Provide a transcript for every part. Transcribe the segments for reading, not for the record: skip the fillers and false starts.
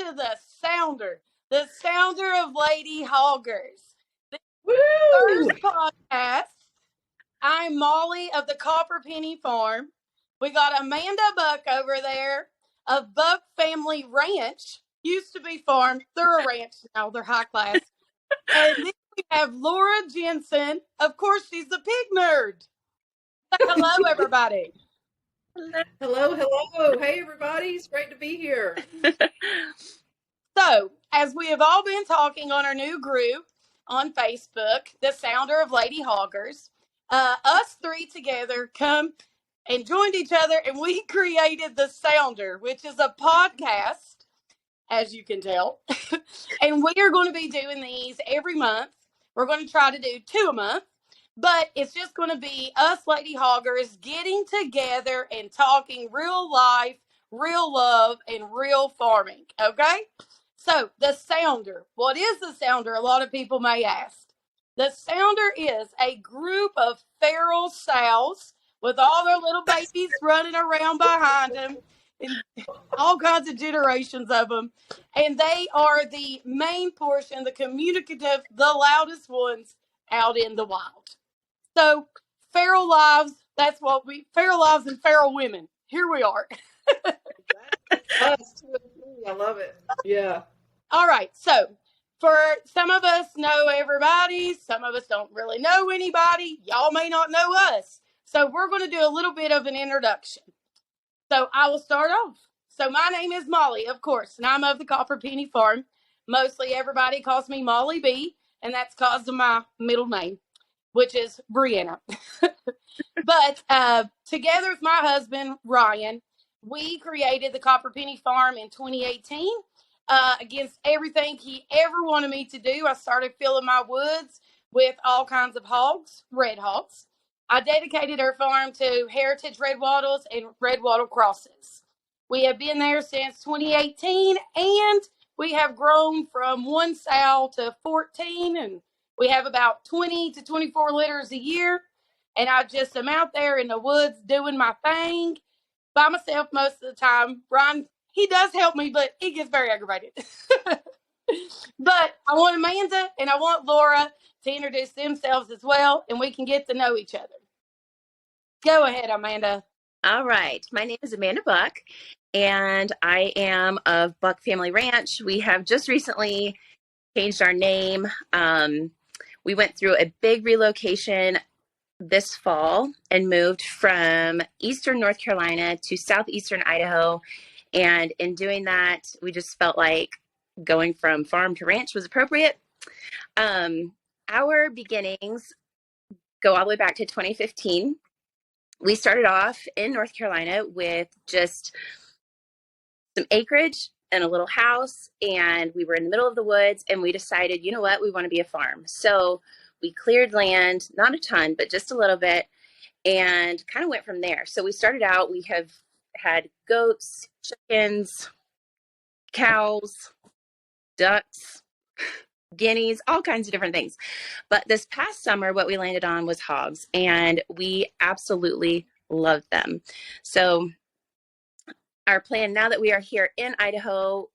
to the sounder of Lady Hoggers. This Woo! first podcast. I'm Molly of the Copper Penny Farm. We got Amanda Buck over there of Buck Family Ranch. Used to be farm. They're a ranch now. They're high class. And then we have Laura Jensen. Of course, she's the pig nerd. Say hello, everybody. Hello, hello. Hey, everybody. It's great to be here. So, as we have all been talking on our new group on Facebook, the Sounder of Lady Hoggers, us three together come and joined each other and we created the Sounder, which is a podcast, as you can tell. And we are going to be doing these every month. We're going to try to do 2 a month, but it's just going to be us Lady Hoggers getting together and talking real life, real love, and real farming. Okay? So, the Sounder. What is the Sounder? A lot of people may ask. The Sounder is a group of feral sows with all their little babies running around behind them, and all kinds of generations of them. And they are the main portion, the communicative, the loudest ones out in the wild. So, feral lives, feral lives and feral women. Here we are. Us, 2 and 3. I love it. Yeah. All right. So, for some of us know everybody, some of us don't really know anybody. Y'all may not know us. So, we're going to do a little bit of an introduction. So, I will start off. So, my name is Molly, of course, and I'm of the Copper Penny Farm. Mostly everybody calls me Mollie B, and that's because of my middle name, which is Brianna. But together with my husband, Ryan, we created the Copper Penny Farm in 2018. Against everything he ever wanted me to do, I started filling my woods with all kinds of hogs, red hogs. I dedicated our farm to heritage red wattles and red wattle crosses. We have been there since 2018, and we have grown from 1 sow to 14, and we have about 20 to 24 litters a year. And I just am out there in the woods doing my thing by myself most of the time. Brian, he does help me, but he gets very aggravated. But I want Amanda and I want Laura to introduce themselves as well, and we can get to know each other. Go ahead, Amanda. All right. My name is Amanda Buck, and I am of Buck Family Ranch. We have just recently changed our name. We went through a big relocation this fall and moved from eastern North Carolina to southeastern Idaho. And in doing that, we just felt like going from farm to ranch was appropriate. Our beginnings go all the way back to 2015. We started off in North Carolina with just some acreage and a little house, and we were in the middle of the woods, and we decided, you know what, we want to be a farm. So we cleared land, not a ton, but just a little bit, and kind of went from there. So we started out, we have had goats, chickens, cows, ducks, guineas, all kinds of different things. But this past summer, what we landed on was hogs, and we absolutely loved them. So our plan now that we are here in Idaho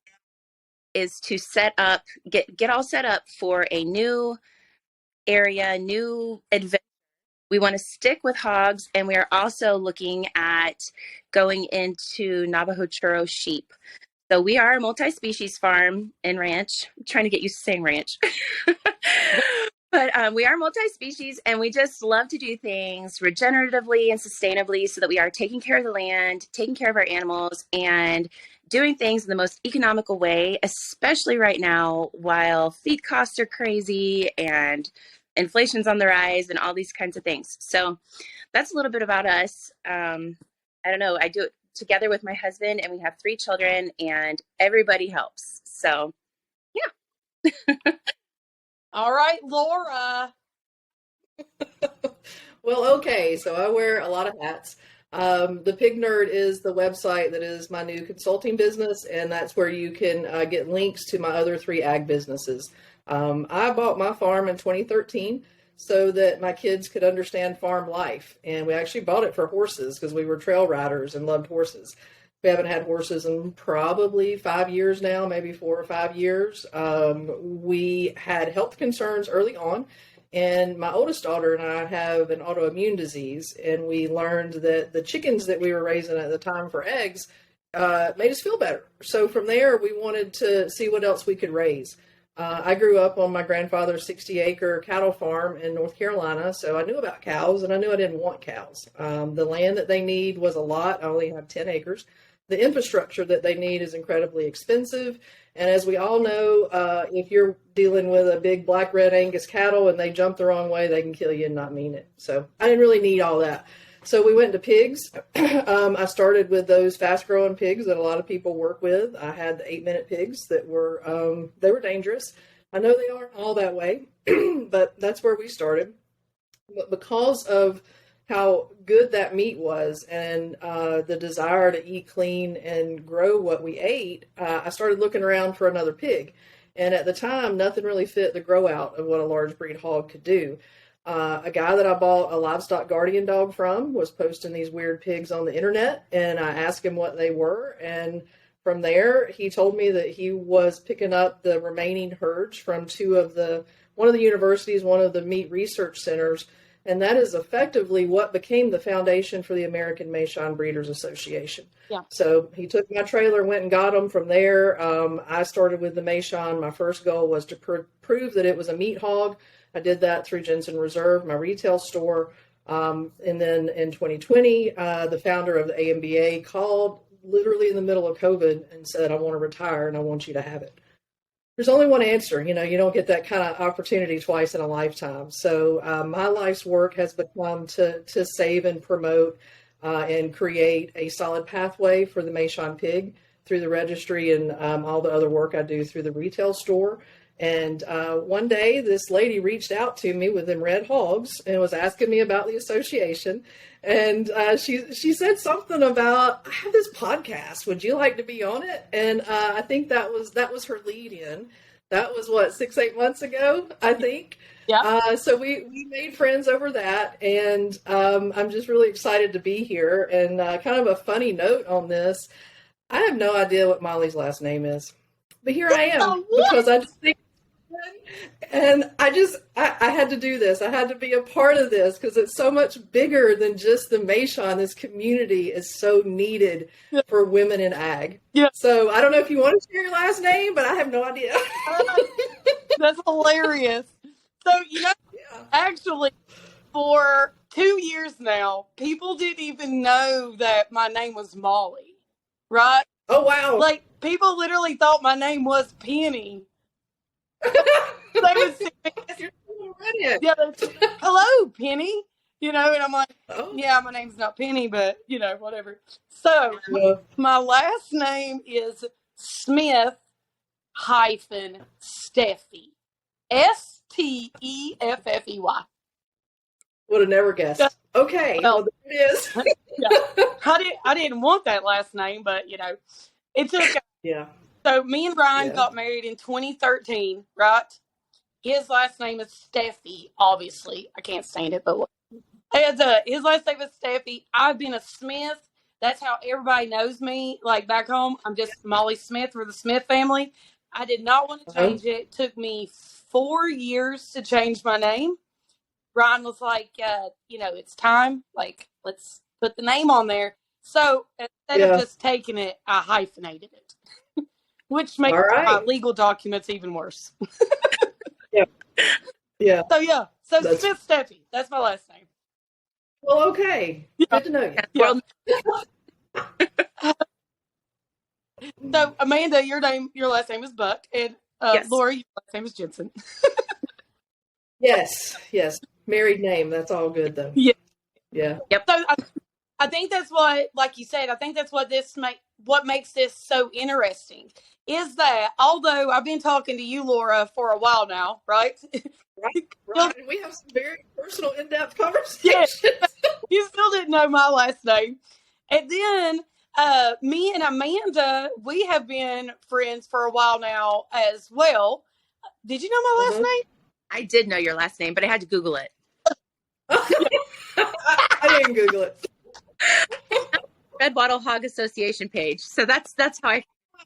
is to set up, get all set up for a new area, new adventure. We want to stick with hogs, and we are also looking at going into Navajo churro sheep. So we are a multi-species farm and ranch. I'm trying to get used to saying ranch. But we are multi-species, and we just love to do things regeneratively and sustainably so that we are taking care of the land, taking care of our animals, and doing things in the most economical way, especially right now while feed costs are crazy and inflation's on the rise and all these kinds of things. So that's a little bit about us. I don't know. I do it together with my husband, and we have 3 children, and everybody helps. So, yeah. All right, Laura. Well, okay. So I wear a lot of hats. The Pig Nerd is the website that is my new consulting business, and that's where you can get links to my other 3 ag businesses. I bought my farm in 2013 so that my kids could understand farm life, and we actually bought it for horses because we were trail riders and loved horses. We haven't had horses in probably 5 years now, maybe 4 or 5 years. We had health concerns early on, and my oldest daughter and I have an autoimmune disease, and we learned that the chickens that we were raising at the time for eggs made us feel better. So from there, we wanted to see what else we could raise. I grew up on my grandfather's 60-acre cattle farm in North Carolina, so I knew about cows, and I knew I didn't want cows. The land that they need was a lot. I only have 10 acres. The infrastructure that they need is incredibly expensive. And as we all know, if you're dealing with a big black red Angus cattle and they jump the wrong way, they can kill you and not mean it. So I didn't really need all that. So we went to pigs. I started with those fast growing pigs that a lot of people work with. I had the 8-minute pigs that were, they were dangerous. I know they aren't all that way, but that's where we started. But because of how good that meat was and the desire to eat clean and grow what we ate, I started looking around for another pig. And at the time, nothing really fit the grow out of what a large breed hog could do. A guy that I bought a livestock guardian dog from was posting these weird pigs on the internet, and I asked him what they were. And from there, he told me that he was picking up the remaining herds from one of the universities, one of the meat research centers. And that is effectively what became the foundation for the American Meishan Breeders Association. Yeah. So he took my trailer, went and got them from there. I started with the Meishan. My first goal was to prove that it was a meat hog. I did that through Jensen Reserve, my retail store. And then in 2020, the founder of the AMBA called literally in the middle of COVID and said, I want to retire and I want you to have it. There's only one answer. You don't get that kind of opportunity twice in a lifetime. So my life's work has become to save and promote and create a solid pathway for the Meishan pig through the registry and all the other work I do through the retail store. And one day this lady reached out to me with them red hogs and was asking me about the association. And she said something about, I have this podcast. Would you like to be on it? And I think that was her lead in. That was 6-8 months ago, I think. Yeah. So we made friends over that. And I'm just really excited to be here. And kind of a funny note on this. I have no idea what Mollie's last name is. But here I am because I just think, and I had to do this. I had to be a part of this because it's so much bigger than just the Meishan. This community is so needed for women in ag. Yeah. So I don't know if you want to share your last name, but I have no idea. That's hilarious. So, actually, for 2 years now, people didn't even know that my name was Mollie, right? Oh, wow. Like, people literally thought my name was Penny. They would see me, yeah, hello, Penny. And I'm like, yeah, my name's not Penny, but, whatever. So, my last name is Smith hyphen Steffi. Steffey. Would have never guessed. Okay. Well, there it is. Yeah. I didn't want that last name, but, it took. Yeah. So me and Brian got married in 2013, right? His last name is Steffi, obviously. I can't stand it, but his last name is Steffi. I've been a Smith. That's how everybody knows me. Like back home, I'm just Mollie Smith for the Smith family. I did not want to change it. It took me 4 years to change my name. Brian was like, it's time. Like, let's put the name on there. So instead of just taking it, I hyphenated it. Which makes my legal documents even worse. Yeah. So Smith Steffi. That's my last name. Well, okay. Good to know you. Yeah. So Amanda, your last name is Buck, and Lori, your last name is Jensen. Yes. Married name. That's all good though. Yeah. Yeah. Yep. So I think that's what, like you said, I think that's what what makes this so interesting is that although I've been talking to you, Laura, for a while now, right? Right. We have some very personal, in-depth conversations. Yes. You still didn't know my last name. And then me and Amanda, we have been friends for a while now as well. Did you know my last name? I did know your last name, but I had to Google it. I didn't Google it. Red Wattle Hog Association page. So that's how I.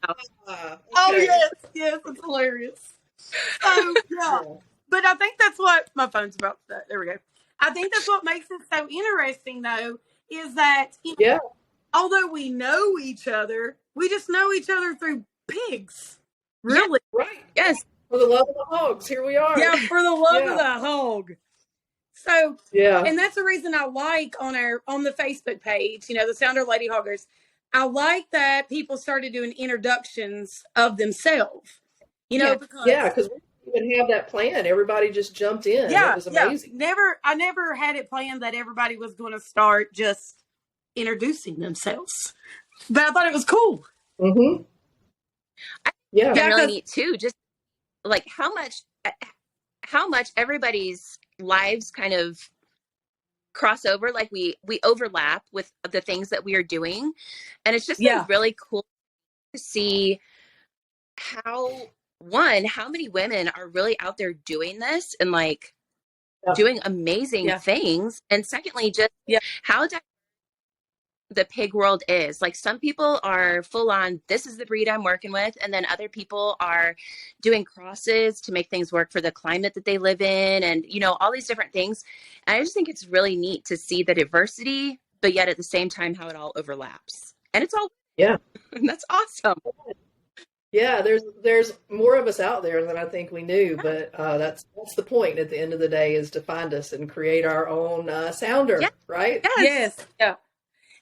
Okay. Oh yes, it's hilarious. So yeah, but I think that's what my phone's about. There we go. I think that's what makes it so interesting, though, is that although we know each other, we just know each other through pigs. Really? Yeah, right. Yes. For the love of the hogs, here we are. Yeah, for the love of the hog. So and that's the reason I like on the Facebook page, the Sounder Lady Hoggers. I like that people started doing introductions of themselves. Because because we didn't even have that plan. Everybody just jumped in. It was amazing. I never had it planned that everybody was going to start just introducing themselves, but I thought it was cool. Mm-hmm. Yeah, really neat too. Just like how much everybody's lives kind of cross over, like we overlap with the things that we are doing, and it's just been really cool to see how many women are really out there doing this and like doing amazing things, and secondly just how the pig world is. Like some people are full on, this is the breed I'm working with, and then other people are doing crosses to make things work for the climate that they live in, and all these different things. And I just think it's really neat to see the diversity, but yet at the same time how it all overlaps, and it's all and that's awesome. Yeah, there's more of us out there than I think we knew, but that's the point at the end of the day, is to find us and create our own sounder, right? Yes. Yeah.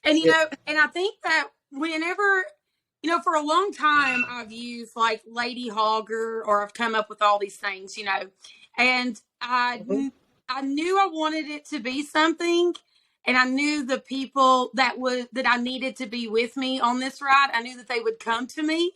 And, and I think that whenever, for a long time, I've used like Lady Hogger, or I've come up with all these things, and I knew I wanted it to be something, and I knew the people that I needed to be with me on this ride, I knew that they would come to me,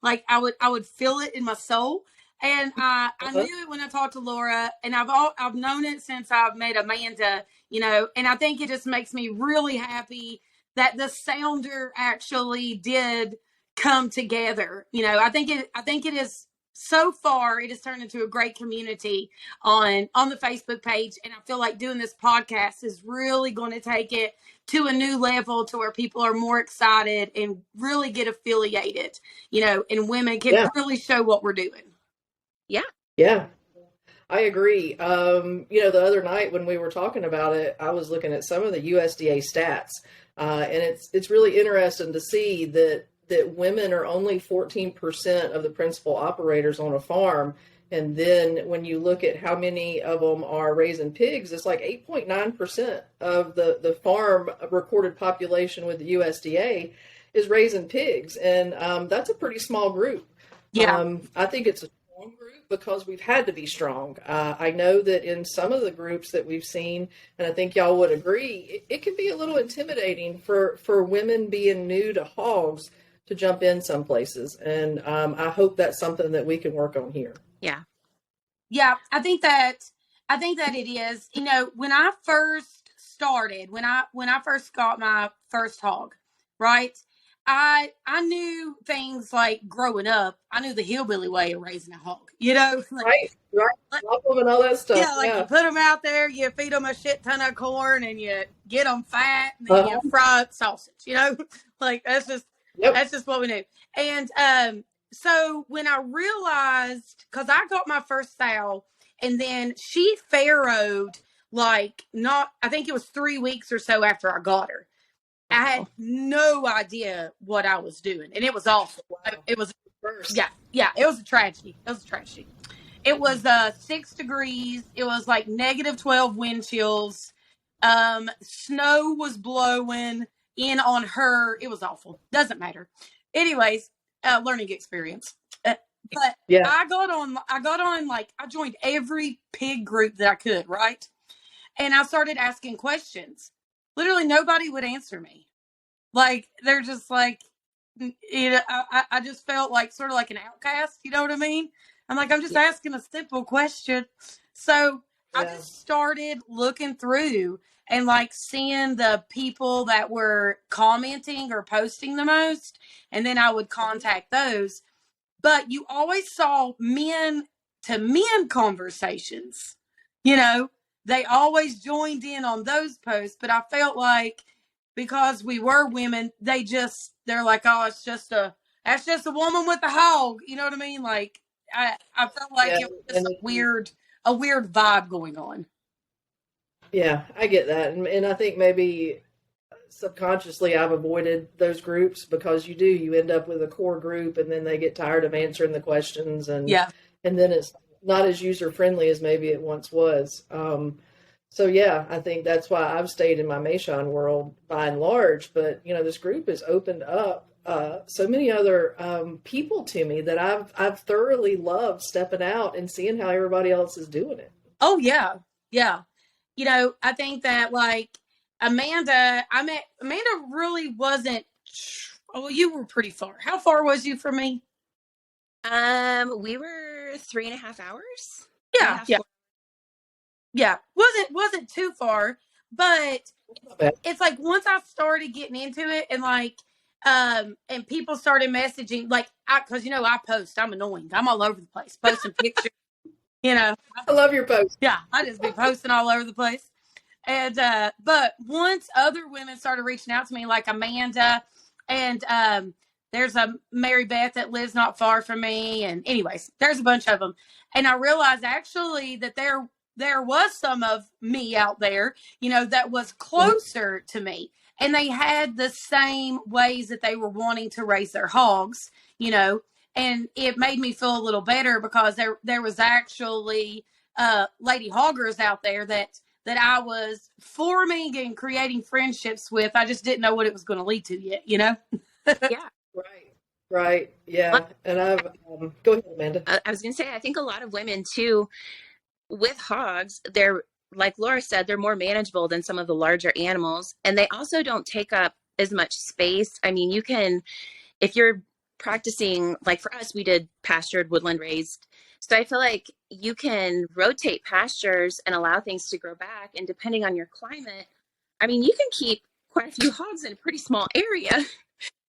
like I would feel it in my soul. And I knew it when I talked to Laura, and I've known it since I've met Amanda, and I think it just makes me really happy that the sounder actually did come together. I think it is, so far it has turned into a great community on the Facebook page, and I feel like doing this podcast is really going to take it to a new level, to where people are more excited and really get affiliated, and women can really show what we're doing. Yeah, I agree. The other night when we were talking about it, I was looking at some of the USDA stats, and it's really interesting to see that women are only 14% of the principal operators on a farm. And then when you look at how many of them are raising pigs, it's like 8.9% of the farm recorded population with the USDA is raising pigs. And that's a pretty small group. Yeah. I think it's a strong group because we've had to be strong. I know that in some of the groups that we've seen, and I think y'all would agree, it can be a little intimidating for women being new to hogs to jump in some places. And I hope that's something that we can work on here. Yeah, I think that it is. When I first started, when I first got my first hog, right? I knew things like growing up. I knew the hillbilly way of raising a hog. Right. Love them and all that stuff. You put them out there, you feed them a shit ton of corn, and you get them fat, and then you fry up sausage. Like that's just what we knew. And so when I realized, because I got my first sow, and then she farrowed I think it was 3 weeks or so after I got her. I had no idea what I was doing, and it was awful. It was it was a tragedy. It was 6 degrees. It was like -12 wind chills. Snow was blowing in on her. It was awful. Doesn't matter. Anyways, learning experience. But I got on, I joined every pig group that I could, right? And I started asking questions. Literally nobody would answer me. Like, they're just like, I just felt like sort of like an outcast. You know what I mean? I'm like, I'm just asking a simple question. So I just started looking through and like seeing the people that were commenting or posting the most. And then I would contact those. But you always saw men to men conversations. They always joined in on those posts. But I felt like because we were women, they're like, oh, that's just a woman with a hog. You know what I mean? Like, I felt like it was just a weird vibe going on. Yeah, I get that. And I think maybe subconsciously I've avoided those groups because you end up with a core group and then they get tired of answering the questions and then it's not as user friendly as maybe it once was. So yeah, I think that's why I've stayed in my Maison world by and large. But this group has opened up so many other people to me that I've thoroughly loved stepping out and seeing how everybody else is doing it. Oh yeah, yeah. I think that like Amanda really wasn't. Oh, you were pretty far. How far was you from me? We were 3.5 hours. Yeah, yeah. Yeah, wasn't too far, but it's like once I started getting into it and like and people started messaging like because I post, I'm annoying, I'm all over the place posting pictures. I love your post. Yeah, I just be posting all over the place. And but once other women started reaching out to me, like Amanda, and there's a Mary Beth that lives not far from me, and anyways, there's a bunch of them, and I realized actually that there was some of me out there, that was closer to me, and they had the same ways that they were wanting to raise their hogs, and it made me feel a little better because there was actually lady hoggers out there that I was forming and creating friendships with. I just didn't know what it was going to lead to yet, Yeah. Right. Yeah. And I've, go ahead, Amanda. I was going to say, I think a lot of women too, with hogs, they're, like Laura said, they're more manageable than some of the larger animals. And they also don't take up as much space. I mean, you can, if you're practicing, like for us, we did pastured, woodland raised. So I feel like you can rotate pastures and allow things to grow back. And depending on your climate, I mean, you can keep quite a few hogs in a pretty small area.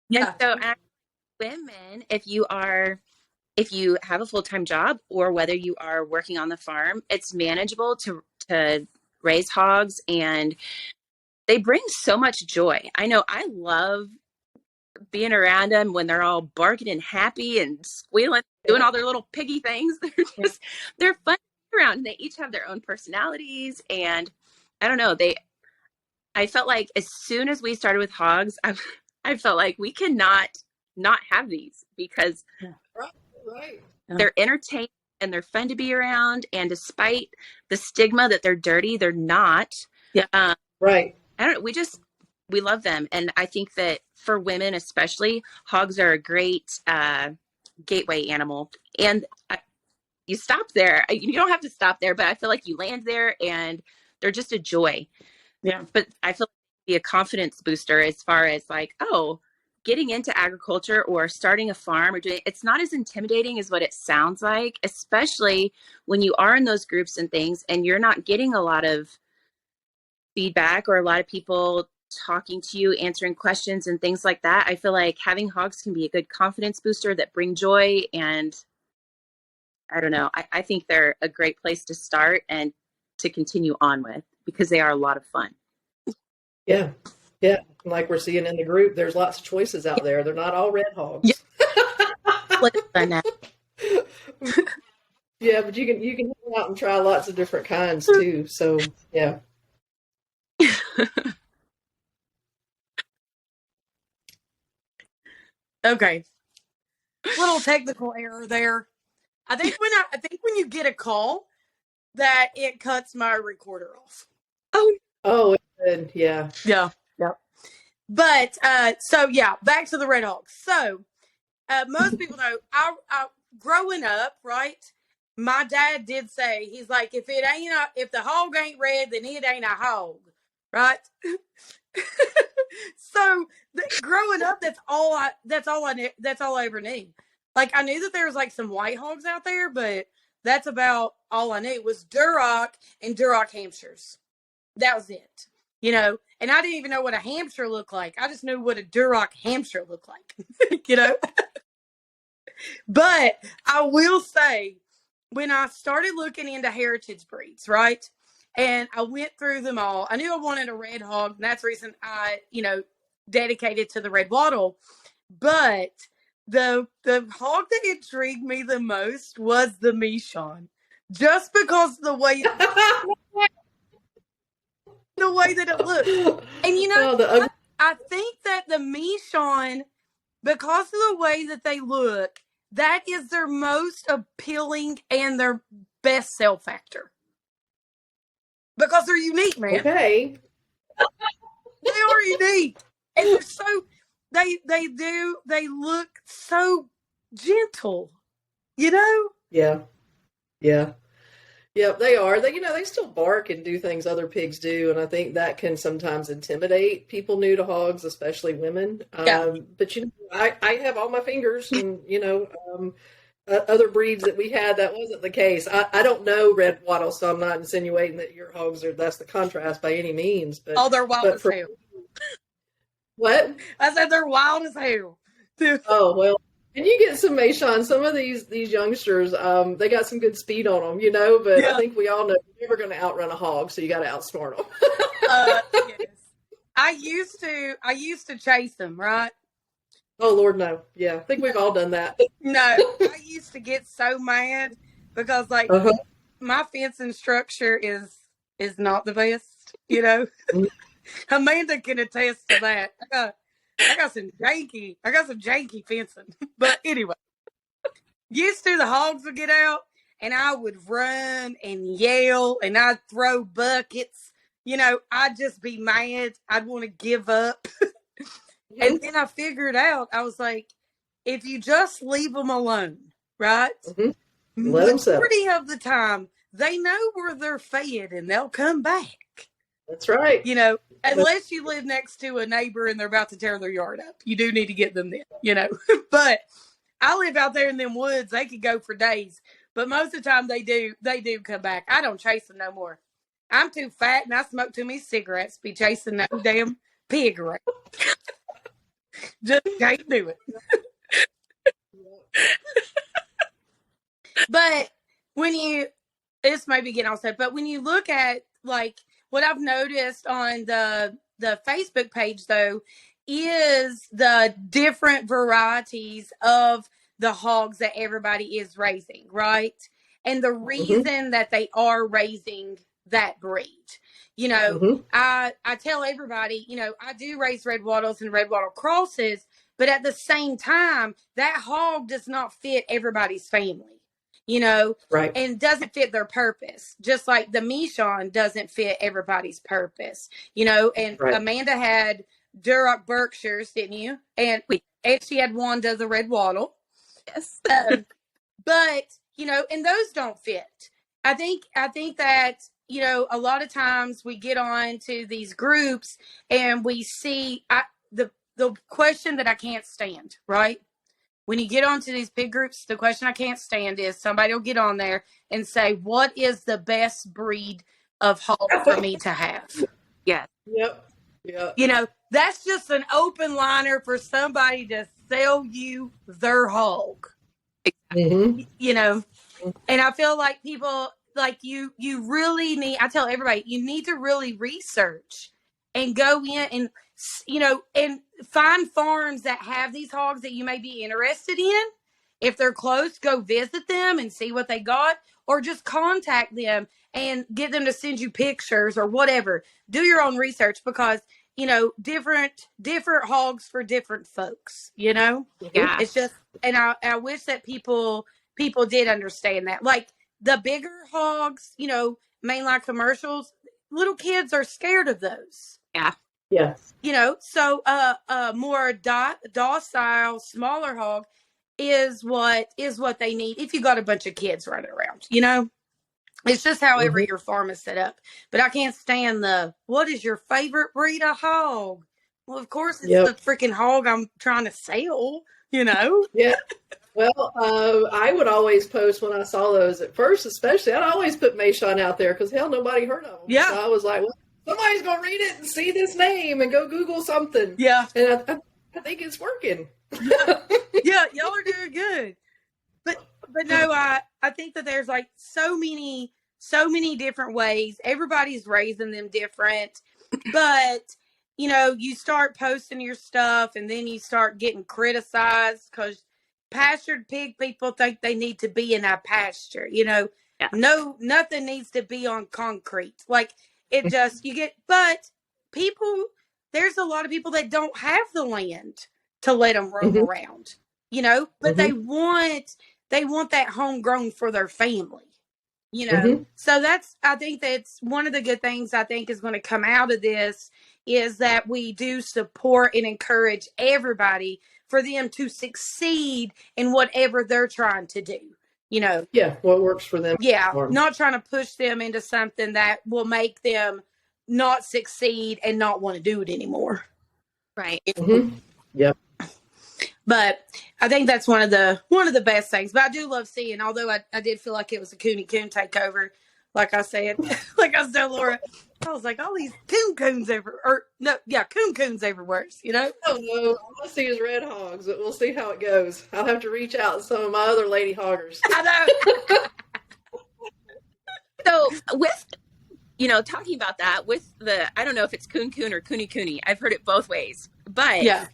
Yeah. And so women, if you have a full-time job or whether you are working on the farm, it's manageable to raise hogs, and they bring so much joy. I know I love being around them when they're all barking and happy and squealing, doing all their little piggy things. They're fun to be around. They each have their own personalities, and I don't know, I felt like as soon as we started with hogs, I felt like we cannot not have these because right. They're entertaining and they're fun to be around. And despite the stigma that they're dirty, they're not. Yeah. Right. I don't know. We love them. And I think that for women, especially, hogs are a great gateway animal. And you stop there. You don't have to stop there, but I feel like you land there and they're just a joy. Yeah. But I feel like it'd be a confidence booster as far as like, oh, getting into agriculture or starting a farm or it's not as intimidating as what it sounds like, especially when you are in those groups and things and you're not getting a lot of feedback or a lot of people talking to you, answering questions and things like that. I feel like having hogs can be a good confidence booster that bring joy. And I don't know, I think they're a great place to start and to continue on with because they are a lot of fun. Yeah. Yeah. Like we're seeing in the group, there's lots of choices out there. They're not all red hogs. Yeah, but you can hang out and try lots of different kinds too. So yeah. Okay. Little technical error there. I think when you get a call that it cuts my recorder off. Oh, it did. Yeah. Yeah. Yeah. But so yeah, back to the red hogs. So most people know I growing up, right? My dad did say, he's like, if the hog ain't red, then it ain't a hog, right? So growing up, that's all I ever knew. Like I knew that there was like some white hogs out there, but that's about all I knew. It was Duroc and Duroc Hampshires. That was it, and I didn't even know what a Hampshire looked like. I just knew what a Duroc Hampshire looked like, But I will say, when I started looking into heritage breeds, right? And I went through them all. I knew I wanted a red hog, and that's the reason I, dedicated to the red wattle. But the hog that intrigued me the most was the Michon, just because the way that it looked. And I think that the Michon, because of the way that they look, that is their most appealing and their best sell factor. Because they're unique, man. Okay. They are unique. And they're so, they look so gentle, Yeah. Yeah. Yeah, they are. They still bark and do things other pigs do, and I think that can sometimes intimidate people new to hogs, especially women. Yeah. But I have all my fingers, and other breeds that we had, that wasn't the case. I don't know red wattle, so I'm not insinuating that your hogs that's the contrast by any means. But they're wild as hell. What? I said they're wild as hell. Oh well. And you get some Maishon, some of these youngsters, they got some good speed on them, but I think we all know you're never going to outrun a hog, so you got to outsmart them. Yes. I used to chase them, right? Oh, Lord, no. Yeah, I think we've all done that. No, I used to get so mad because, my fencing structure is not the best, Amanda can attest to that. I got some janky fencing. But anyway, used to, the hogs would get out and I would run and yell and I'd throw buckets. I'd just be mad. I'd want to give up. And then I figured out, I was like, if you just leave them alone, right? Mm-hmm. Let them settle. Majority of the time, they know where they're fed and they'll come back. That's right. Unless you live next to a neighbor and they're about to tear their yard up. You do need to get them then, But I live out there in them woods. They could go for days. But most of the time they do come back. I don't chase them no more. I'm too fat and I smoke too many cigarettes to be chasing that damn pig around. Just can't do it. But this may be getting off set, but when you look at what I've noticed on the Facebook page though, is the different varieties of the hogs that everybody is raising, right? And the reason that they are raising that breed. I tell everybody, I do raise red wattles and red wattle crosses, but at the same time, that hog does not fit everybody's family. Right. And doesn't fit their purpose. Just like the Michon doesn't fit everybody's purpose, and right. Amanda had Duroc Berkshires, didn't you? And she had Wanda the red wattle. Yes. But, and those don't fit. I think that, a lot of times we get on to these groups and we see the question that I can't stand, right? When you get onto these big groups, the question I can't stand is somebody will get on there and say, what is the best breed of hog for me to have? Yeah. Yep. Yeah. That's just an open liner for somebody to sell you their hog. Mm-hmm. And I feel like people, you really need, I tell everybody, you need to really research and go in and, and find farms that have these hogs that you may be interested in. If they're close, go visit them and see what they got, or just contact them and get them to send you pictures or whatever. Do your own research because, different hogs for different folks, Yeah. It's just, and I wish that people did understand that. Like the bigger hogs, mainline commercials, little kids are scared of those. Yeah. Yeah. So more docile, smaller hog is what they need if you got a bunch of kids running around, It's just however your farm is set up. But I can't stand what is your favorite breed of hog? Well, of course it's the freaking hog I'm trying to sell, Yeah. Well, I would always post when I saw those at first, especially. I'd always put Maishon out there because hell, nobody heard of them. Yeah. So I was like, well, somebody's going to read it and see this name and go Google something. Yeah. And I think it's working. Yeah, y'all are doing good. But no, I think that there's so many so many different ways. Everybody's raising them different, but you know, you start posting your stuff and then you start getting criticized because pastured pig people think they need to be in a pasture. You know, Yeah. no, nothing needs to be on concrete. Like it just, you get, but people, there's a lot of people that don't have the land to let them roam around, you know, but they want that homegrown for their family. You know, so I think that's one of the good things I think is going to come out of this is that we do support and encourage everybody for them to succeed in whatever they're trying to do. You know, what works for them. Yeah, not trying to push them into something that will make them not succeed and not want to do it anymore. Right. Yep. But I think that's one of the best things. But I do love seeing, although I did feel like it was a Coon takeover. Like I said, Laura, I was like, all these coons everywhere. Coons everywhere, you know? I don't know. All I see is red hogs, but we'll see how it goes. I'll have to reach out to some of my other lady hoggers. I know. So with, you know, talking about that with I don't know if it's coon or cooney. I've heard it both ways, but yeah,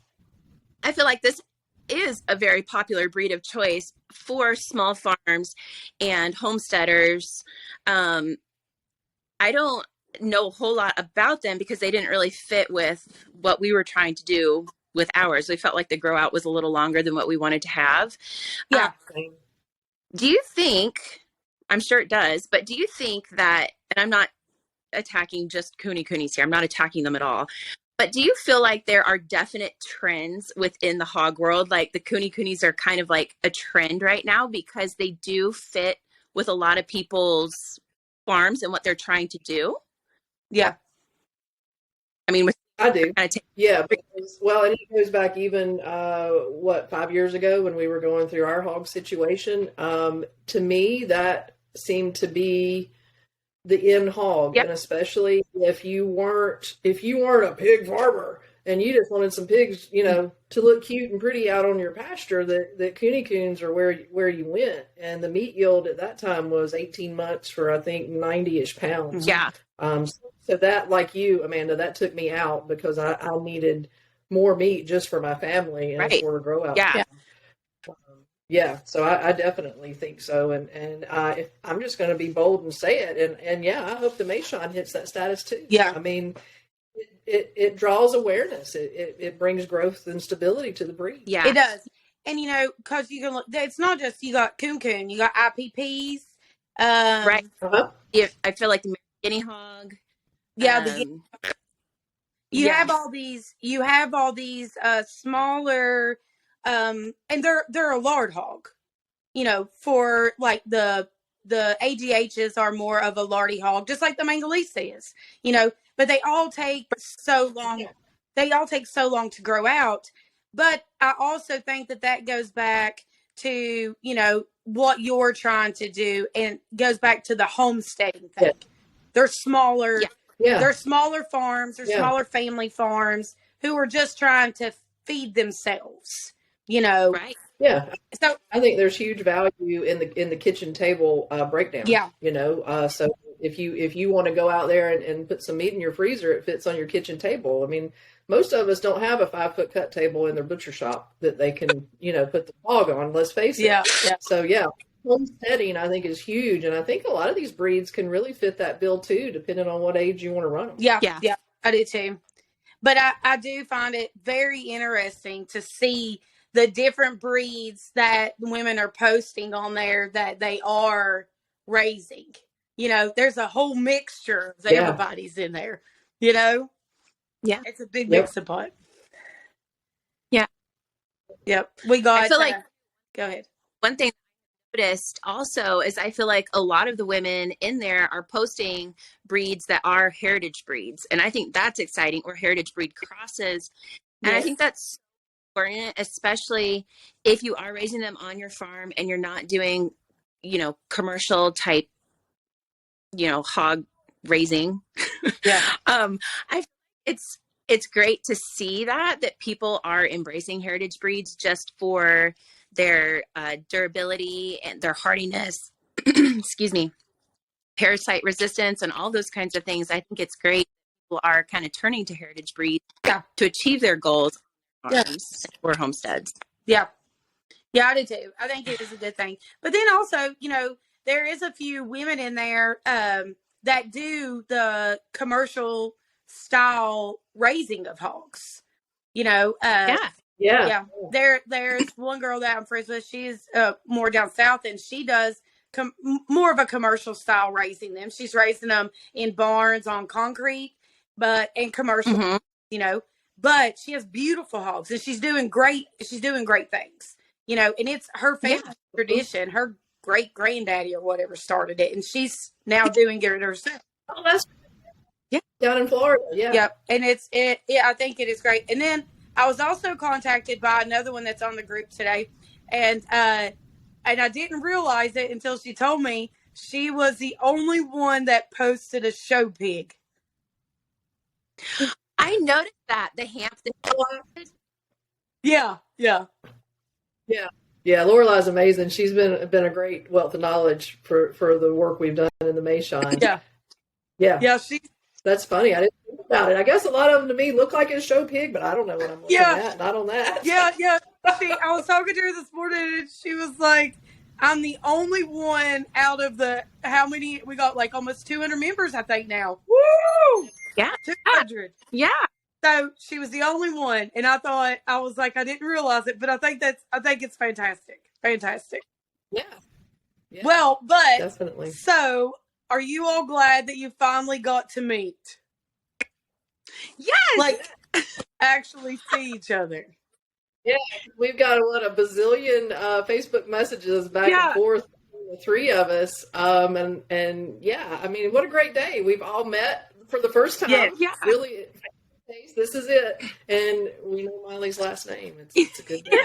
I feel like this is a very popular breed of choice for small farms and homesteaders. I don't know a whole lot about them because they didn't really fit with what we were trying to do with ours. We felt like the grow out was a little longer than what we wanted to have. Yeah. Do you think, I'm sure it does, but do you think that, and I'm not attacking just coonies here, I'm not attacking them at all, but do you feel like there are definite trends within the hog world? Like the coonies are kind of like a trend right now because they do fit with a lot of people's farms and what they're trying to do? Yeah. I do. Yeah. Because, well, and it goes back even, 5 years ago when we were going through our hog situation. To me, that seemed to be the in hog. Yep. And especially if you weren't a pig farmer and you just wanted some pigs, you know, to look cute and pretty out on your pasture, that coons are where you went. And the meat yield at that time was 18 months for, I think, 90-ish pounds. Yeah. So that, like you, Amanda, that took me out because I needed more meat just for my family and for a grow out. Yeah. Yeah, so I definitely think so, and if I'm just going to be bold and say it, and yeah, I hope the Maison hits that status too. Yeah, I mean, it draws awareness, it brings growth and stability to the breed. Yeah, it does, and you know, because you can look, it's not just you got coon, you got IPPs, right? Yeah, I feel like the guinea hog. Yeah, you have all these smaller. And they're a lard hog, you know, for like the AGHs are more of a lardy hog, just like the Mangalese is, you know, but they all take so long. Yeah. They all take so long to grow out. But I also think that goes back to, you know, what you're trying to do and goes back to the homesteading thing. Yeah. They're smaller. Yeah. They're smaller farms. They're smaller family farms who are just trying to feed themselves. You know, right? Yeah. So I think there's huge value in the kitchen table breakdown. Yeah. You know, so if you want to go out there and put some meat in your freezer, it fits on your kitchen table. I mean, most of us don't have a 5-foot cut table in their butcher shop that they can, you know, put the hog on. Let's face it. Yeah. So yeah, homesteading I think is huge, and I think a lot of these breeds can really fit that bill too, depending on what age you want to run them. Yeah. I do too. But I do find it very interesting to see the different breeds that women are posting on there that they are raising. You know, there's a whole mixture of everybody's in there, you know? Yeah. It's a big mixing pot. Yeah. Yep. We got, I feel like, go ahead. One thing I noticed also is I feel like a lot of the women in there are posting breeds that are heritage breeds. And I think that's exciting, or heritage breed crosses. And I think that's important, especially if you are raising them on your farm and you're not doing, you know, commercial type, you know, hog raising. Yeah. It's great to see that people are embracing heritage breeds just for their durability and their hardiness. Excuse me. parasite resistance and all those kinds of things. I think it's great. People are kind of turning to heritage breeds to achieve their goals on farms or homesteads. Yeah. Yeah, I do too. I think it is a good thing. But then also, you know, there is a few women in there that do the commercial style raising of hogs. You know, yeah. There's one girl that I'm friends with. She's more down south, and she does more of a commercial style raising them. She's raising them in barns on concrete, but in commercial, you know. But she has beautiful hogs, and she's doing great. She's doing great things, you know. And it's her family tradition. Her great granddaddy or whatever started it, and she's now doing it herself. Oh, that's down in Florida. Yeah. Yep. And I think it is great. And then I was also contacted by another one that's on the group today, and I didn't realize it until she told me she was the only one that posted a show pig. I noticed that the Hampton. Yeah. Lorelai's amazing. She's been a great wealth of knowledge for the work we've done in the Mayshine. Yeah. That's funny. I didn't think about it. I guess a lot of them to me look like a show pig, but I don't know what I'm looking at. Not on that. Yeah. I was talking to her this morning, and she was like, "I'm the only one out of the how many we got? Like almost 200 members, I think now. Woo! Yeah, 200. Yeah. So she was the only one, and I was like, I didn't realize it, but I think it's fantastic. Yeah. Well, but definitely. So, are you all glad that you finally got to meet? Yes. Like, actually see each other. Yeah, we've got a bazillion Facebook messages back and forth, the three of us, and yeah, I mean, what a great day. We've all met for the first time. Yeah. Really. This is it, and we know Mollie's last name. It's a good day.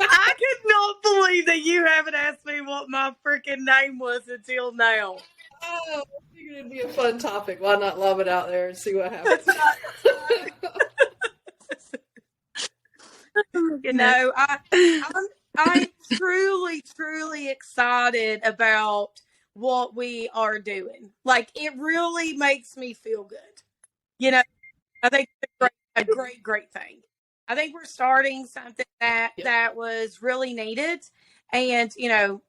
I could not believe that you haven't asked me what my freaking name was until now. Oh, I figured it'd be a fun topic. Why not lob it out there and see what happens? You know, I'm truly excited about what we are doing. Like, it really makes me feel good. You know, I think it's a great thing. I think we're starting something that was really needed. And, you know,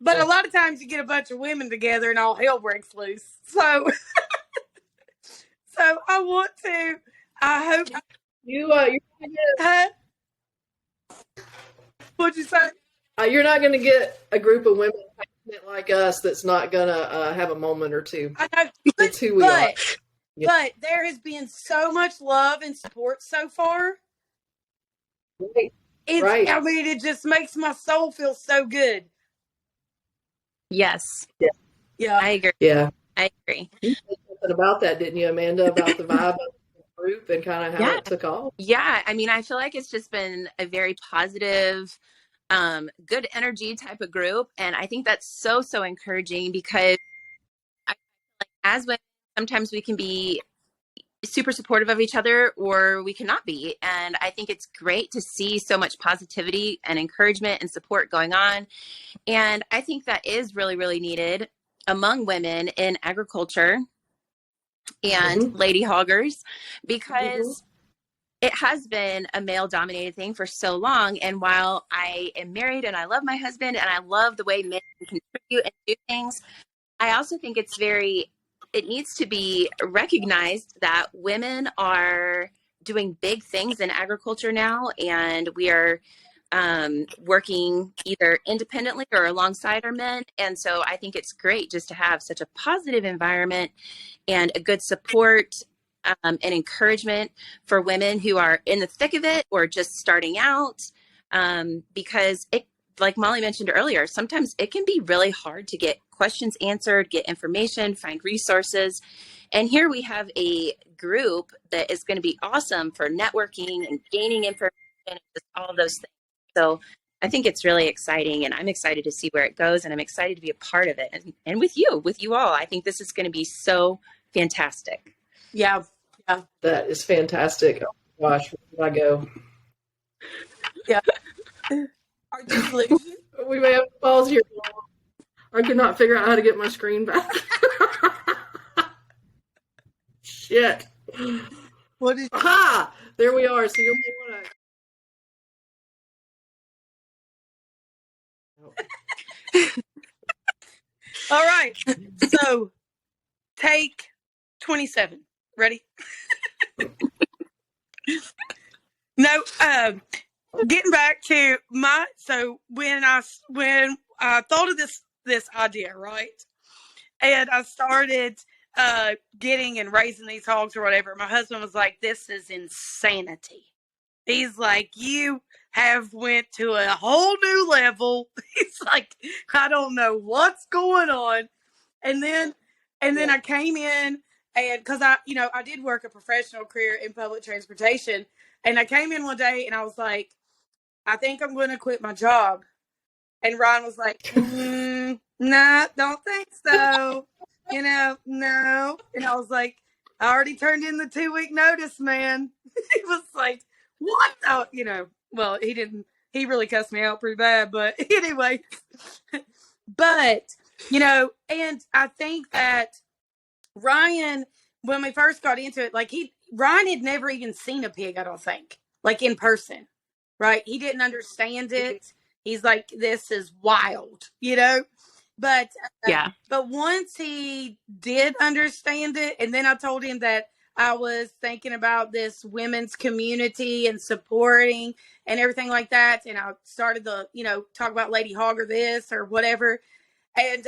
but a lot of times you get a bunch of women together and all hell breaks loose. So, I hope you're gonna get, what'd you say? You're not going to get a group of women like us that's not going to have a moment or two. I know. That's who we are. But there has been so much love and support so far. Right. I mean, it just makes my soul feel so good. Yes. Yeah. I agree. Yeah. I agree. You said something about that, didn't you, Amanda, about the vibe of the group and kind of how it took off? Yeah. I mean, I feel like it's just been a very positive, good energy type of group. And I think that's so encouraging, because as women, sometimes we can be super supportive of each other, or we cannot be. And I think it's great to see so much positivity and encouragement and support going on. And I think that is really needed among women in agriculture and lady hoggers, because it has been a male dominated thing for so long. And while I am married and I love my husband and I love the way men contribute and do things, I also think it needs to be recognized that women are doing big things in agriculture now, and we are working either independently or alongside our men. And so I think it's great just to have such a positive environment and a good support and encouragement for women who are in the thick of it or just starting out, because it, like Mollie mentioned earlier, sometimes it can be really hard to get questions answered, get information, find resources. And here we have a group that is going to be awesome for networking and gaining information and just all of those things. So I think it's really exciting, and I'm excited to see where it goes, and I'm excited to be a part of it. And with you all, I think this is going to be so fantastic. Yeah. That is fantastic. Oh my gosh, where did I go? Yeah. Are you losing? We may have to pause here. I could not figure out how to get my screen back. Shit. What is? Aha! There we are. So you'll want to. All right. So take 27. Ready? No. Getting back to when I thought of this idea, right, and I started getting and raising these hogs or whatever, my husband was like, "This is insanity." He's like, "You have went to a whole new level." He's like, "I don't know what's going on," and then I came in. And because I did work a professional career in public transportation, and I came in one day and I was like, I think I'm going to quit my job. And Ron was like, nah, don't think so. No. And I was like, I already turned in the 2-week notice, man. He was like, what? Oh, well, he didn't. He really cussed me out pretty bad. But anyway, but, and I think that Ryan, when we first got into it, like Ryan had never even seen a pig, I don't think, like in person. Right? He didn't understand it. He's like, this is wild, But yeah. But once he did understand it, and then I told him that I was thinking about this women's community and supporting and everything like that, and I started to, talk about Lady Hog or this or whatever. And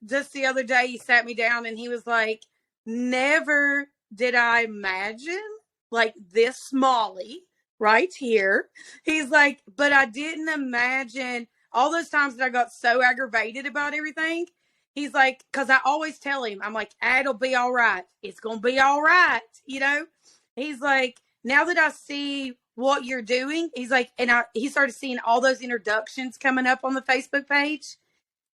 just the other day, he sat me down and he was like, never did I imagine like this Mollie right here. He's like, but I didn't imagine all those times that I got so aggravated about everything. He's like, because I always tell him, I'm like, it'll be all right. It's going to be all right. He's like, now that I see what you're doing, he's like, and he started seeing all those introductions coming up on the Facebook page.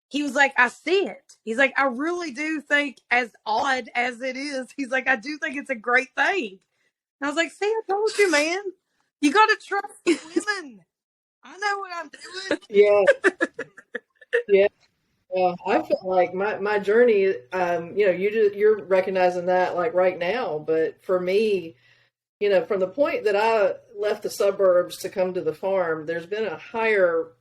He was like, I see it. He's like, I really do think, as odd as it is, he's like, I do think it's a great thing. And I was like, see, I told you, man. You got to trust women. I know what I'm doing. Yeah. I feel like my journey, you're recognizing that like right now. But for me, from the point that I left the suburbs to come to the farm, there's been a higher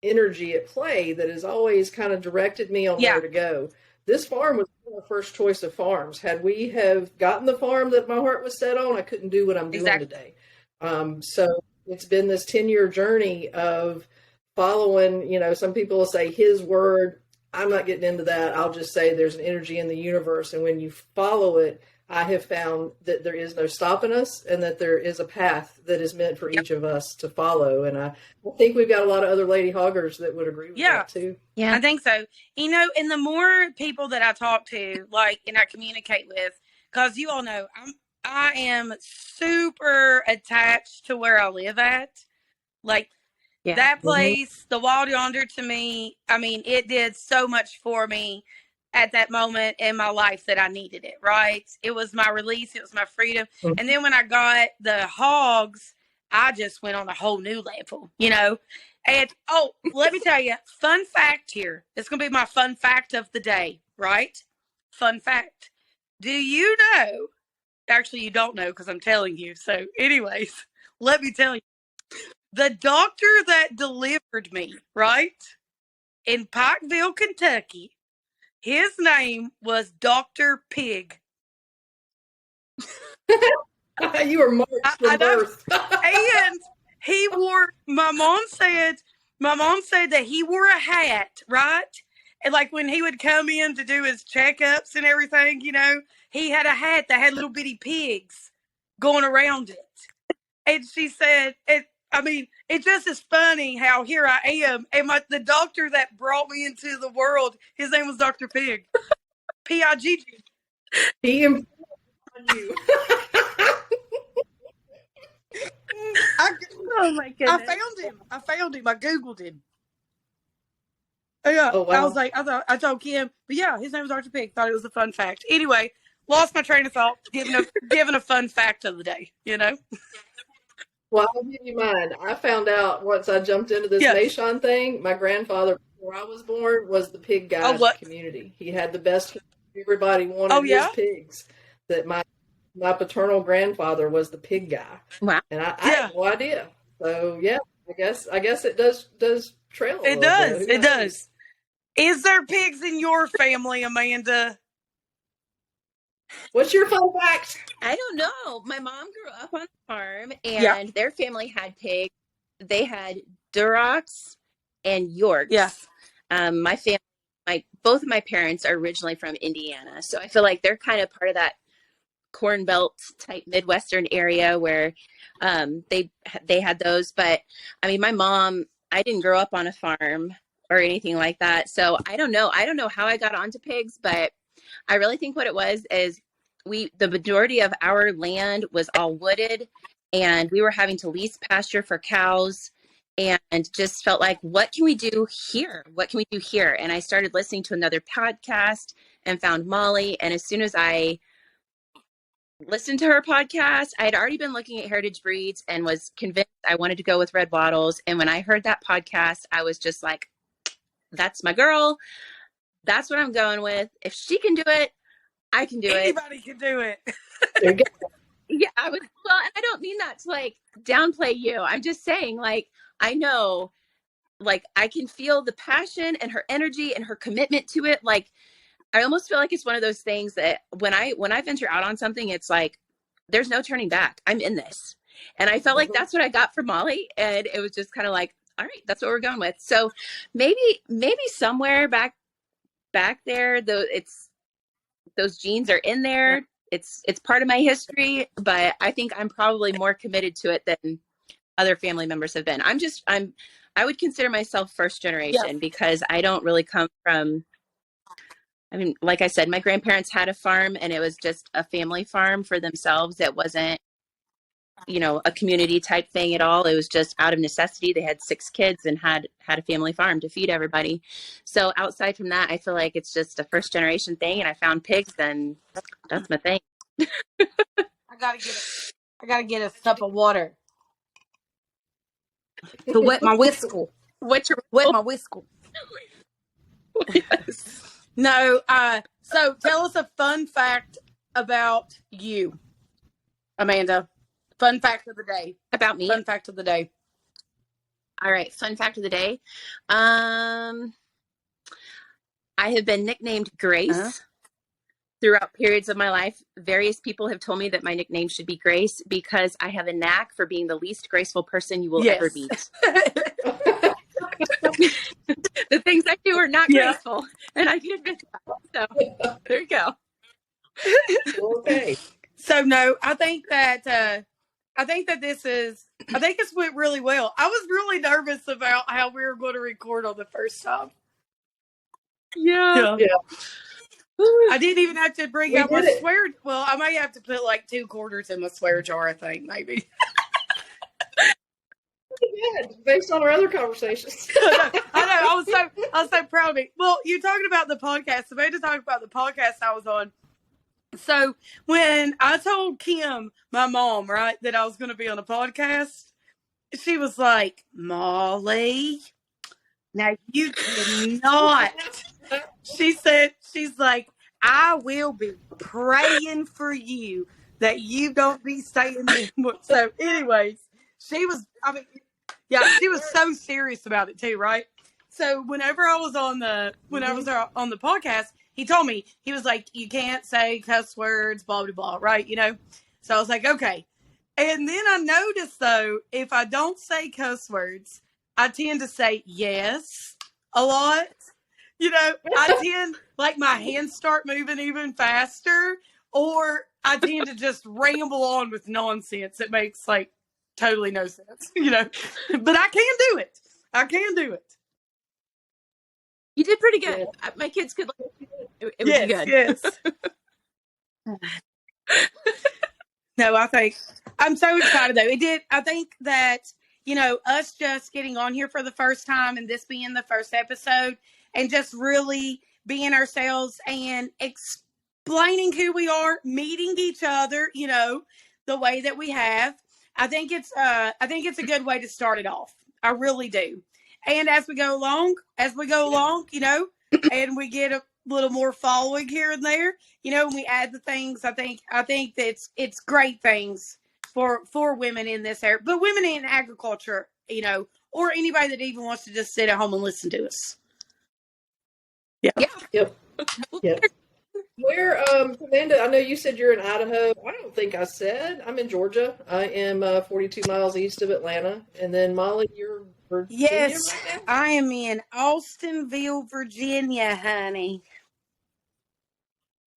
energy at play that has always kind of directed me on where to go. This farm was our first choice of farms. Had we have gotten the farm that my heart was set on, I couldn't do what I'm doing today. So it's been this 10-year journey of following, some people will say his word. I'm not getting into that. I'll just say there's an energy in the universe. And when you follow it, I have found that there is no stopping us and that there is a path that is meant for each of us to follow. And I think we've got a lot of other lady hoggers that would agree with that too. Yeah, I think so. And the more people that I talk to, like, and I communicate with, because you all know, I am super attached to where I live at. Like, that place, the Wild Yonder, to me, I mean, it did so much for me at that moment in my life that I needed it, right? It was my release. It was my freedom. Mm-hmm. And then when I got the hogs, I just went on a whole new level, And, let me tell you, fun fact here. It's going to be my fun fact of the day, right? Fun fact. Do you know? Actually, you don't know because I'm telling you. So anyways, let me tell you. The doctor that delivered me, right, in Pikeville, Kentucky, his name was Dr. Pig. You were marked from birth. And he wore, my mom said that he wore a hat, right? And like when he would come in to do his checkups and everything, he had a hat that had little bitty pigs going around it. And she said, it just is funny how here I am. And the doctor that brought me into the world, his name was Dr. Pig. P-I-G-G. He improved on you. Oh my goodness. I found him. I Googled him. Yeah. Oh, wow. I was like, I told Kim, but yeah, his name was Dr. Pig. Thought it was a fun fact. Anyway, lost my train of thought, giving a fun fact of the day, Well, I'll give you mine. I found out once I jumped into this Nation thing, my grandfather where I was born was the pig guy Oh, in the what? community. He had the best. Everybody wanted Oh, yeah? his pigs. That my paternal grandfather was the pig guy, Wow. and I Yeah. had no idea. So yeah, I guess it does trail a It little does. bit. Who It knows? does. Is there pigs in your family, Amanda? What's your fun fact? I don't know. My mom grew up on a farm, and Yeah. their family had pigs. They had Durocs and Yorks. Yeah. My family, both of my parents are originally from Indiana, so I feel like they're kind of part of that Corn Belt type Midwestern area where they had those. But I mean, my mom, I didn't grow up on a farm or anything like that, so I don't know. I don't know how I got onto pigs, but I really think what it was is the majority of our land was all wooded, and we were having to lease pasture for cows, and just felt like, what can we do here? What can we do here? And I started listening to another podcast and found Mollie. And as soon as I listened to her podcast, I had already been looking at heritage breeds and was convinced I wanted to go with red wattles. And when I heard that podcast, I was just like, that's my girl. That's what I'm going with. If she can do it, I can do it. Anybody can do it. There you go. Yeah, and I don't mean that to like downplay you. I'm just saying, like, I know, like, I can feel the passion and her energy and her commitment to it. Like, I almost feel like it's one of those things that when I venture out on something, it's like, there's no turning back. I'm in this. And I felt like that's what I got from Mollie. And it was just kind of like, all right, that's what we're going with. So maybe somewhere back there, though, those genes are in there. It's part of my history, but I think I'm probably more committed to it than other family members have been. I would consider myself first generation because I don't really come from, I mean, like I said, my grandparents had a farm and it was just a family farm for themselves. It wasn't, a community type thing at all. It was just out of necessity. They had 6 kids and had a family farm to feed everybody. So outside from that, I feel like it's just a first generation thing. And I found pigs, and that's my thing. I gotta get a cup of water to wet my whistle. What's your Wet my whistle? Yes. No. So tell us a fun fact about you, Amanda. Fun fact of the day. About me? Fun fact of the day. All right. Fun fact of the day. I have been nicknamed Grace throughout periods of my life. Various people have told me that my nickname should be Grace because I have a knack for being the least graceful person you will ever meet. The things I do are not graceful, and I can admit that. So there you go. Okay. So no, I think this went really well. I was really nervous about how we were going to record on the first time. Yeah. I didn't even have to bring out my swear. Well, I may have to put like 2 quarters in my swear jar, I think, maybe. Yeah, based on our other conversations. I know. I was so proud of me. Well, you're talking about the podcast. Amanda talked about the podcast I was on. So when I told Kim, my mom, right, that I was going to be on a podcast, she was like, Mollie, now you cannot. She's like, I will be praying for you that you don't be saying this. So anyways, she was so serious about it too, right? So whenever I was on the podcast, he told me, he was like, you can't say cuss words, blah, blah, blah, right? So I was like, okay. And then I noticed, though, if I don't say cuss words, I tend to say yes a lot. I tend, like, my hands start moving even faster, or I tend to just ramble on with nonsense. It makes, like, totally no sense, But I can do it. You did pretty good. Yeah. My kids could. It was good. Yes. No, I think I'm so excited though. I think that, us just getting on here for the first time and this being the first episode and just really being ourselves and explaining who we are, meeting each other, the way that we have. I think it's a good way to start it off. I really do. And as we go along, you know, and we get a little more following here and there, you know, and we add the things. I think that it's great things for women in this area, but women in agriculture, you know, or anybody that even wants to just sit at home and listen to us. Yeah. Yep. Yep. Where, Amanda, I know you said you're in Idaho. I don't think I said. I'm in Georgia. I am 42 miles east of Atlanta. And then, Molly, you're Virginia Yes, right now? I am in Austinville, Virginia, honey.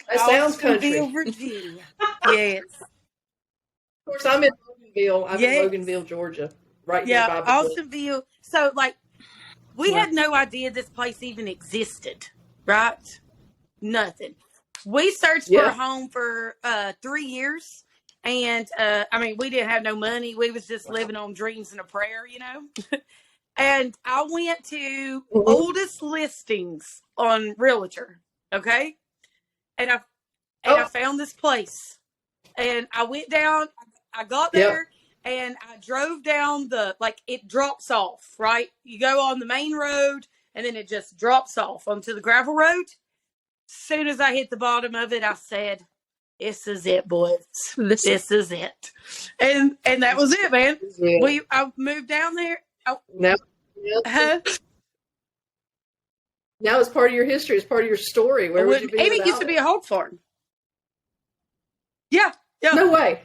That sounds country. Austinville, Virginia. Yes. Of course, I'm in Loganville. I'm Yes. in Loganville, Georgia. Right Yeah, nearby. Bethlehem. Austinville. So, like, we had no idea this place even existed, right? Nothing. We searched for a home for 3 years. And, I mean, we didn't have no money. We was just living on dreams and a prayer, you know? And I went to oldest listings on Realtor, okay? And I found this place. And I went down, I got there, and I drove down it drops off, right? You go on the main road, and then it just drops off onto the gravel road. Soon as I hit the bottom of it, I said, "This is it, boys. This is it." And that was it, man. I moved down there. Now it's part of your history. It's part of your story. Where would you be? It used to be a hog farm. Yeah. No way.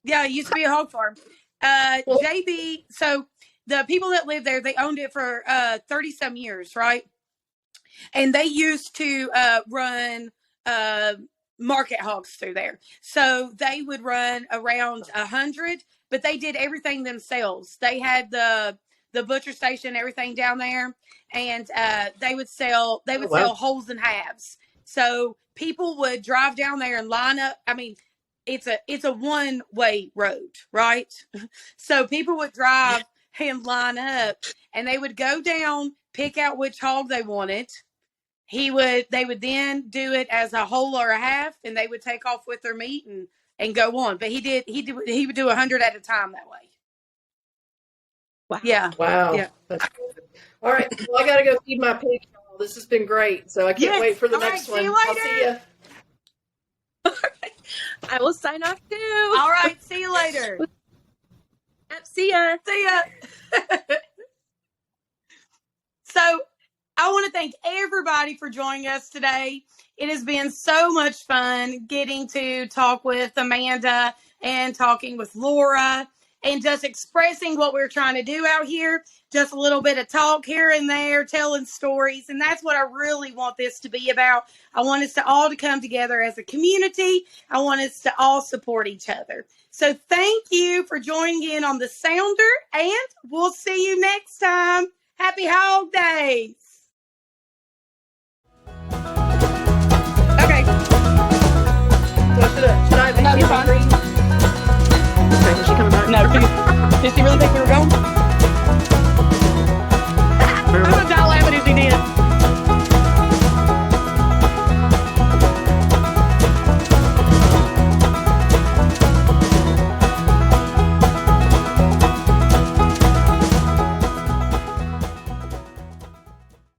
Yeah, it used to be a hog farm. JB, so the people that lived there, they owned it for 30-some years, right? And they used to run market hogs through there. So they would run around 100, but they did everything themselves. They had the butcher station, everything down there, and they would sell sell wholes and halves. So people would drive down there and line up. I mean, it's a one-way road, right? So people would drive and line up, and they would go down, pick out which hog they wanted. They would then do it as a whole or a half, and they would take off with their meat and go on. But he would do 100 at a time that way. Wow. Yeah. Wow. Yeah. That's good. All right. Well, I got to go feed my pig. This has been great. So I can't wait for the next one. See you I'll later. see you. I will sign off too. All right. See you later. See ya. See ya. So I want to thank everybody for joining us today. It has been so much fun getting to talk with Amanda and talking with Laura and just expressing what we're trying to do out here. Just a little bit of talk here and there, telling stories. And that's what I really want this to be about. I want us to all to come together as a community. I want us to all support each other. So thank you for joining in on the Sounder, and we'll see you next time. Happy Hog Days. Okay. So should I No, you're fine. Okay, is she coming back? No, did she really think we were going?